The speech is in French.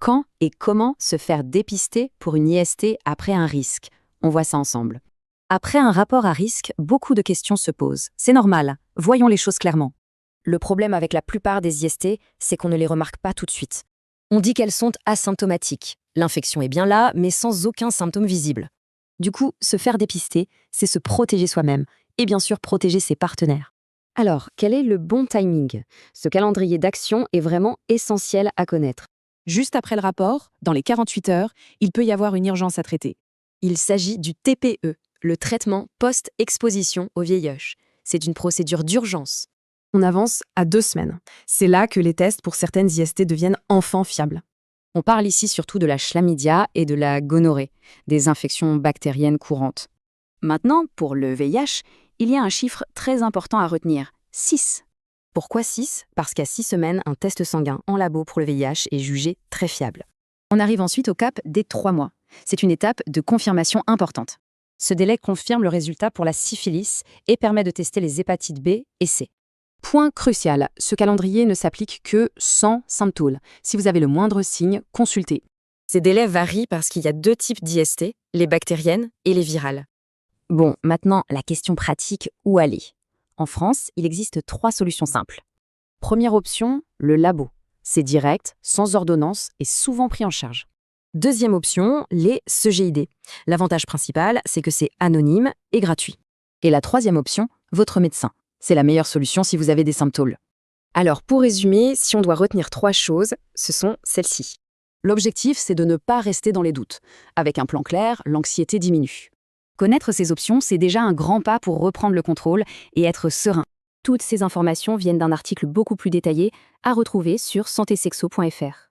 Quand et comment se faire dépister pour une IST après un risque? On voit ça ensemble. Après un rapport à risque, beaucoup de questions se posent. C'est normal, voyons les choses clairement. Le problème avec la plupart des IST, c'est qu'on ne les remarque pas tout de suite. On dit qu'elles sont asymptomatiques. L'infection est bien là, mais sans aucun symptôme visible. Du coup, se faire dépister, c'est se protéger soi-même et bien sûr protéger ses partenaires. Alors, quel est le bon timing? Ce calendrier d'action est vraiment essentiel à connaître. Juste après le rapport, dans les 48 heures, il peut y avoir une urgence à traiter. Il s'agit du TPE, le traitement post-exposition au VIH. C'est une procédure d'urgence. On avance à 2 semaines. C'est là que les tests pour certaines IST deviennent enfin fiables. On parle ici surtout de la chlamydia et de la gonorrhée, des infections bactériennes courantes. Maintenant, pour le VIH, il y a un chiffre très important à retenir, 6. Pourquoi 6? Parce qu'à 6 semaines, un test sanguin en labo pour le VIH est jugé très fiable. On arrive ensuite au cap des 3 mois. C'est une étape de confirmation importante. Ce délai confirme le résultat pour la syphilis et permet de tester les hépatites B et C. Point crucial, ce calendrier ne s'applique que sans symptômes. Si vous avez le moindre signe, consultez. Ces délais varient parce qu'il y a 2 types d'IST, les bactériennes et les virales. Bon, maintenant, la question pratique, où aller? En France, il existe 3 solutions simples. Première option, le labo. C'est direct, sans ordonnance et souvent pris en charge. Deuxième option, les CGID. L'avantage principal, c'est que c'est anonyme et gratuit. Et la troisième option, votre médecin. C'est la meilleure solution si vous avez des symptômes. Alors, pour résumer, si on doit retenir 3 choses, ce sont celles-ci. L'objectif, c'est de ne pas rester dans les doutes. Avec un plan clair, l'anxiété diminue. Connaître ces options, c'est déjà un grand pas pour reprendre le contrôle et être serein. Toutes ces informations viennent d'un article beaucoup plus détaillé à retrouver sur santesexo.fr.